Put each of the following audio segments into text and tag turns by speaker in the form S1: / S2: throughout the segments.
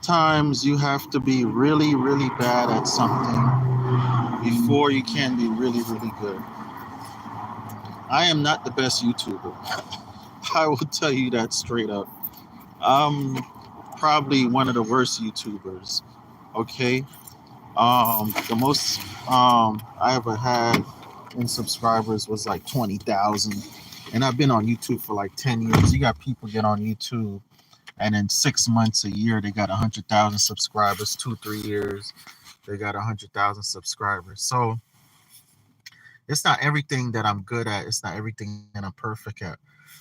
S1: Sometimes you have to be really, really bad at something before you can be really, really good. I am not the best YouTuber. I will tell you that straight up. I'm probably one of the worst YouTubers. Okay. The most I ever had in subscribers was like 20,000, and I've been on YouTube for like 10 years. You got people get on YouTube, and in 6 months, a year, they got 100,000 subscribers. 2, 3 years, they got 100,000 subscribers. So it's not everything that I'm good at. It's not everything that I'm perfect at.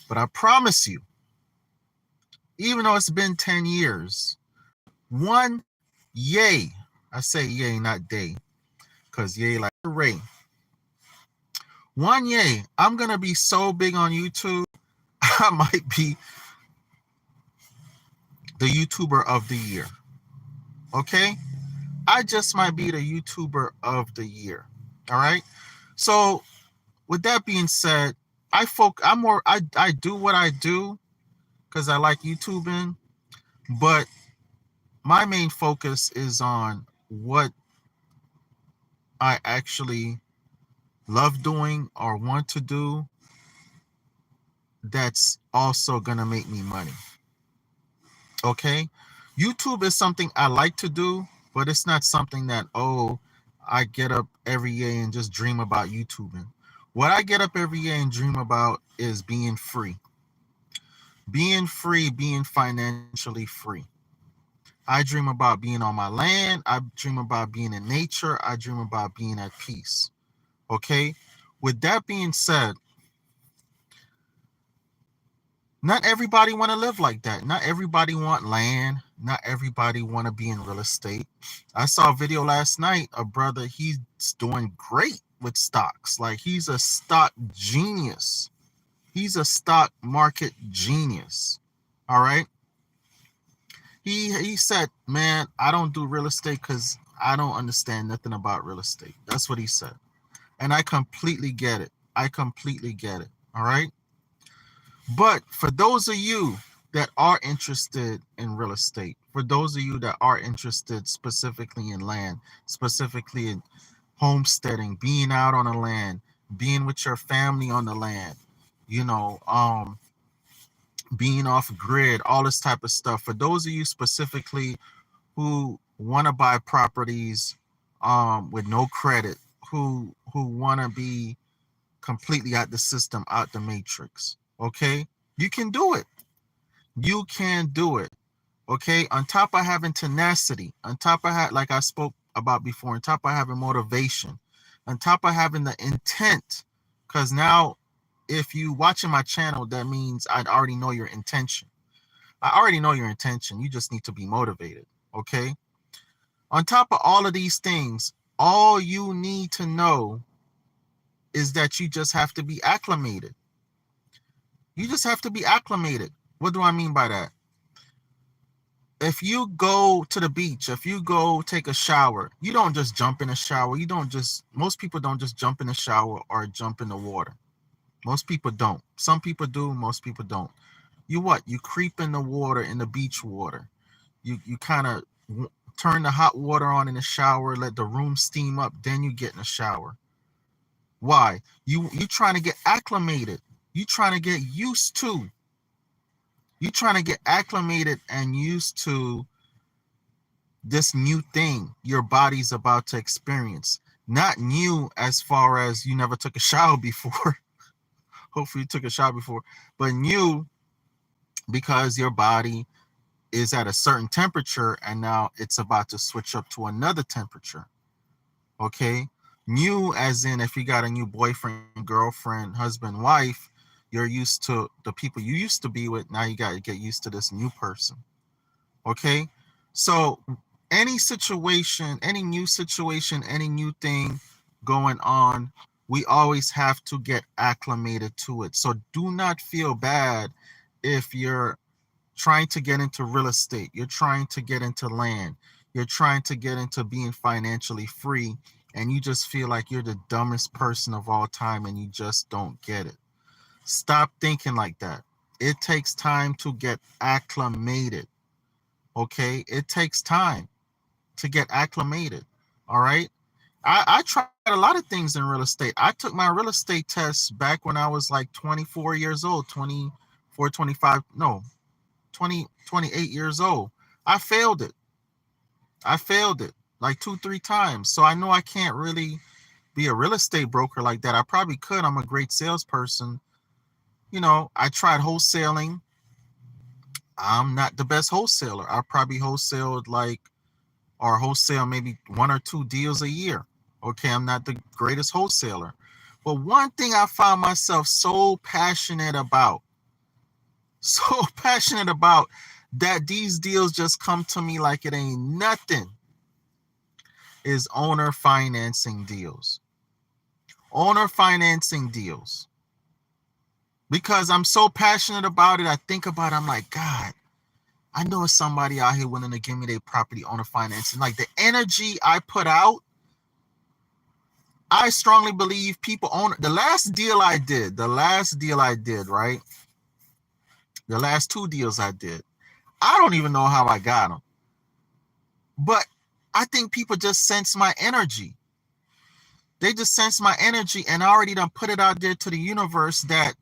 S1: But I promise you, even though it's been 10 years, one yay, I say yay, not day, because yay like Ray. One yay, I'm going to be so big on YouTube, I might be the YouTuber of the year. Okay? I just might be the YouTuber of the year. All right? So, with that being said, I do what I do because I like YouTubing, but my main focus is on what I actually love doing or want to do that's also going to make me money. Okay? YouTube is something I like to do, but it's not something that, I get up every day and just dream about YouTubing. What I get up every day and dream about is being free. Being free, being financially free. I dream about being on my land. I dream about being in nature. I dream about being at peace. Okay? With that being said, not everybody want to live like that. Not everybody want land. Not everybody want to be in real estate. I saw a video last night. A brother, he's doing great with stocks. Like, he's a stock genius. He's a stock market genius. All right. He said, man, I don't do real estate because I don't understand nothing about real estate. That's what he said. And I completely get it. I completely get it. All right. But for those of you that are interested in real estate, for those of you that are interested specifically in land, specifically in homesteading, being out on the land, being with your family on the land, being off grid, all this type of stuff. For those of you specifically who want to buy properties with no credit, who want to be completely out the system, out the matrix, okay? You can do it. You can do it. Okay? On top of having tenacity, on top of like I spoke about before, on top of having motivation, on top of having the intent, because now if you watching my channel, that means I'd already know your intention. I already know your intention. You just need to be motivated. Okay? On top of all of these things, all you need to know is that you just have to be acclimated. You just have to be acclimated. What do I mean by that? If you go to the beach, if you go take a shower, you don't just jump in a shower. Most people don't just jump in the shower or jump in the water. Most people don't. Some people do, most people don't. You creep in the water, in the beach water. You kind of turn the hot water on in the shower, let the room steam up, then you get in the shower. Why? You trying to get acclimated. You trying to get used to. You trying to get acclimated and used to this new thing your body's about to experience. Not new as far as you never took a shower before. Hopefully you took a shower before, but new because your body is at a certain temperature and now it's about to switch up to another temperature. Okay? New as in if you got a new boyfriend, girlfriend, husband, wife, you're used to the people you used to be with. Now you got to get used to this new person. Okay? So any situation, any new situation, any new thing going on, we always have to get acclimated to it. So do not feel bad if you're trying to get into real estate, you're trying to get into land, you're trying to get into being financially free, and you just feel like you're the dumbest person of all time and you just don't get it. Stop thinking like that. It takes time to get acclimated. Okay, it takes time to get acclimated. All right. I tried a lot of things in real estate. I took my real estate test back when I was like 24 years old, 24, 25, no, 20, 28 years old. I failed it. I failed it like 2, 3 times. So I know I can't really be a real estate broker like that. I probably could. I'm a great salesperson. I tried wholesaling. I'm not the best wholesaler. I probably wholesaled like, or wholesale maybe 1 or 2 deals a year. Okay, I'm not the greatest wholesaler. But one thing I found myself so passionate about, so passionate about, that these deals just come to me like it ain't nothing, is owner financing deals. Owner financing deals. Because I'm so passionate about it, I think about it, I'm like, God, I know somebody out here willing to give me their property owner financing. Like the energy I put out, I strongly believe people own. The last deal I did, right? The last 2 deals I did, I don't even know how I got them. But I think people just sense my energy. They just sense my energy, and I already done put it out there to the universe that,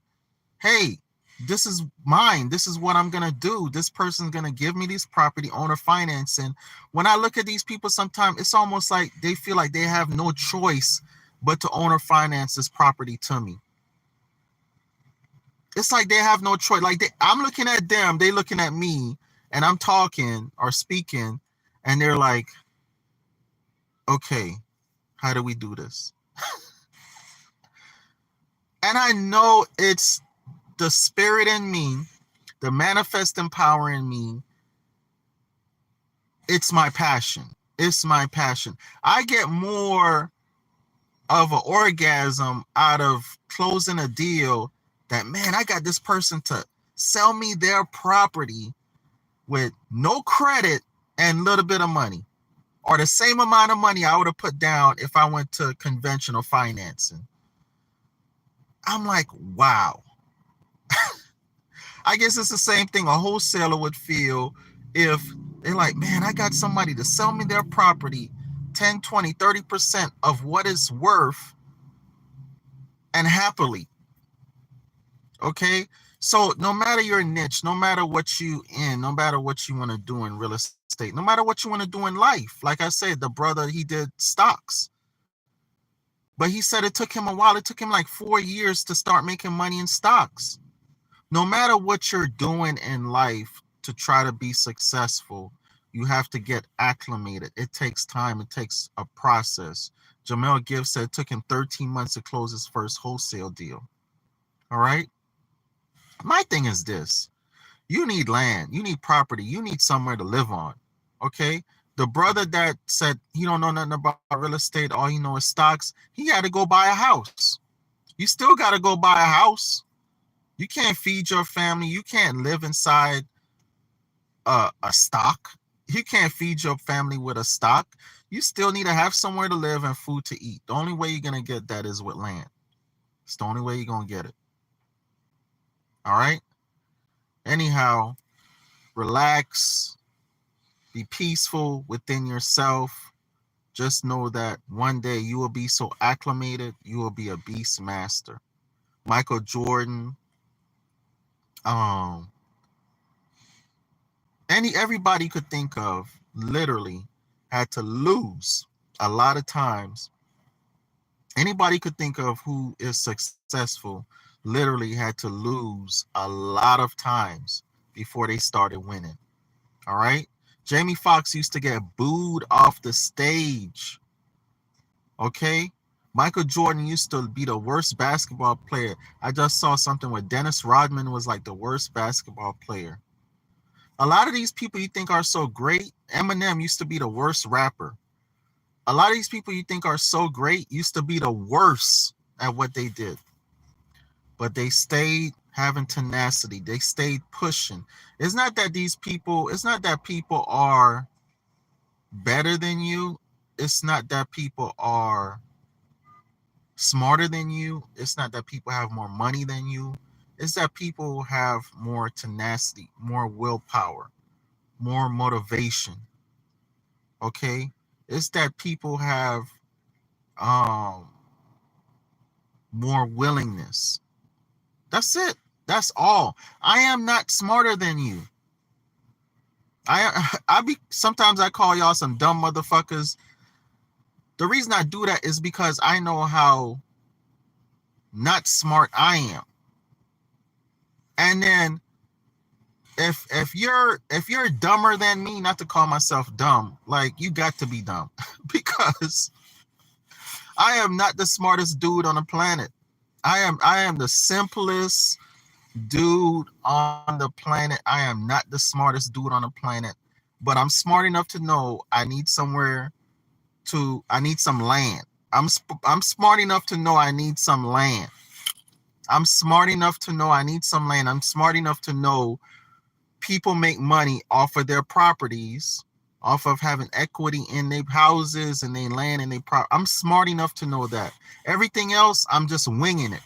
S1: hey, this is mine. This is what I'm going to do. This person's going to give me this property owner financing. When I look at these people, sometimes it's almost like they feel like they have no choice but to owner finance this property to me. It's like they have no choice. Like I'm looking at them, they looking at me, and I'm talking or speaking, and they're like, okay, how do we do this? And I know it's the spirit in me, the manifesting power in me. It's my passion. It's my passion. I get more of an orgasm out of closing a deal that, man, I got this person to sell me their property with no credit and a little bit of money, or the same amount of money I would have put down if I went to conventional financing. I'm like, wow. I guess it's the same thing a wholesaler would feel if they're like, man, I got somebody to sell me their property 10, 20, 30% of what it's worth, and happily. Okay. So no matter your niche, no matter what you in, no matter what you want to do in real estate, no matter what you want to do in life, like I said, the brother, he did stocks, but he said it took him a while. It took him like 4 years to start making money in stocks. No matter what you're doing in life to try to be successful, you have to get acclimated. It takes time. It takes a process. Jamel Gibbs said it took him 13 months to close his first wholesale deal. All right. My thing is this. You need land. You need property. You need somewhere to live on. Okay. The brother that said he don't know nothing about real estate, all he knows is stocks, he had to go buy a house. You still got to go buy a house. You can't feed your family. You can't live inside a stock. You can't feed your family with a stock. You still need to have somewhere to live and food to eat. The only way you're going to get that is with land. It's the only way you're going to get it. All right? Anyhow, relax. Be peaceful within yourself. Just know that one day you will be so acclimated, you will be a beast master. Michael Jordan, everybody could think of literally had to lose a lot of times. Anybody could think of who is successful literally had to lose a lot of times before they started winning. All right. Jamie Foxx used to get booed off the stage. Okay. Michael Jordan used to be the worst basketball player. I just saw something where Dennis Rodman was like the worst basketball player. A lot of these people you think are so great, Eminem used to be the worst rapper. A lot of these people you think are so great used to be the worst at what they did. But they stayed having tenacity. They stayed pushing. It's not that people are better than you. It's not that people are smarter than you. It's not that people have more money than you. It's that people have more tenacity, more willpower. more motivation. Okay? It's that people have um more willingness. That's it. That's all. I am not smarter than you. I be sometimes I call y'all some dumb motherfuckers. The reason I do that is because I know how not smart I am. And then if you're dumber than me, not to call myself dumb, like you got to be dumb because I am not the smartest dude on the planet. I am the simplest dude on the planet. I am not the smartest dude on the planet, but I'm smart enough to know I need somewhere I need some land. I'm smart enough to know I need some land. I'm smart enough to know I need some land. I'm smart enough to know people make money off of their properties, off of having equity in their houses and their land and their I'm smart enough to know that. Everything else, I'm just winging it.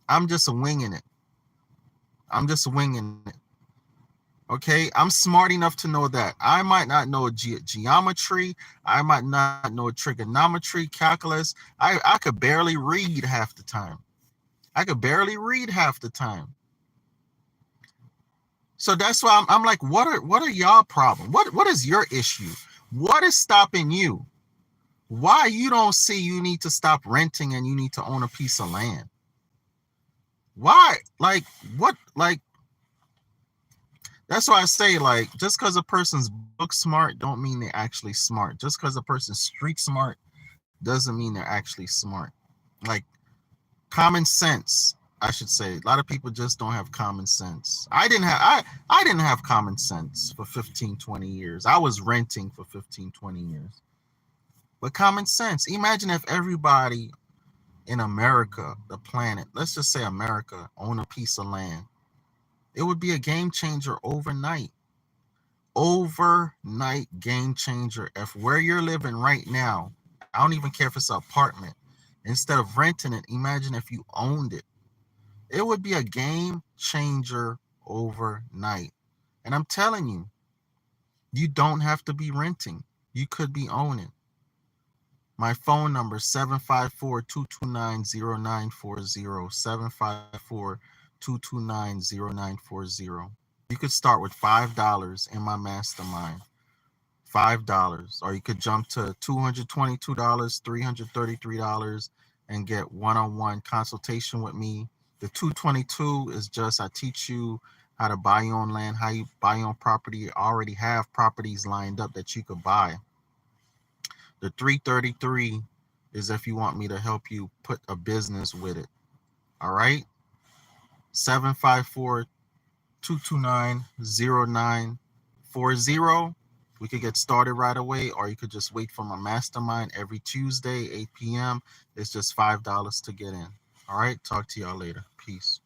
S1: I'm just winging it. I'm just winging it. Okay, I'm smart enough to know that. I might not know geometry. I might not know trigonometry, calculus. I could barely read half the time. I could barely read half the time. So that's why I'm like, what are y'all problem? What is your issue? What is stopping you? Why you don't see you need to stop renting and you need to own a piece of land? Why? Like what? Like that's why I say, like, just because a person's book smart don't mean they're actually smart. Just because a person's street smart doesn't mean they're actually smart. Like common sense, I should say. A lot of people just don't have common sense. I didn't have common sense for 15, 20 years. I was renting for 15, 20 years. But common sense. Imagine if everybody in America, the planet, let's just say America, own a piece of land. It would be a game changer overnight. Overnight game changer. If where you're living right now, I don't even care if it's an apartment, instead of renting it, imagine if you owned it. It would be a game changer overnight. And I'm telling you, you don't have to be renting. You could be owning. My phone number is 754-229-0940, 754-229-0940. You could start with $5 in my mastermind. $5. Or you could jump to $222, $333 and get one-on-one consultation with me. The $222 is just I teach you how to buy your own land, how you buy your own property. I already have properties lined up that you could buy. The $333 is if you want me to help you put a business with it. All right? 754-229-0940. We could get started right away, or you could just wait for my mastermind every Tuesday, 8 p.m. It's just $5 to get in. All right? Talk to y'all later. Peace.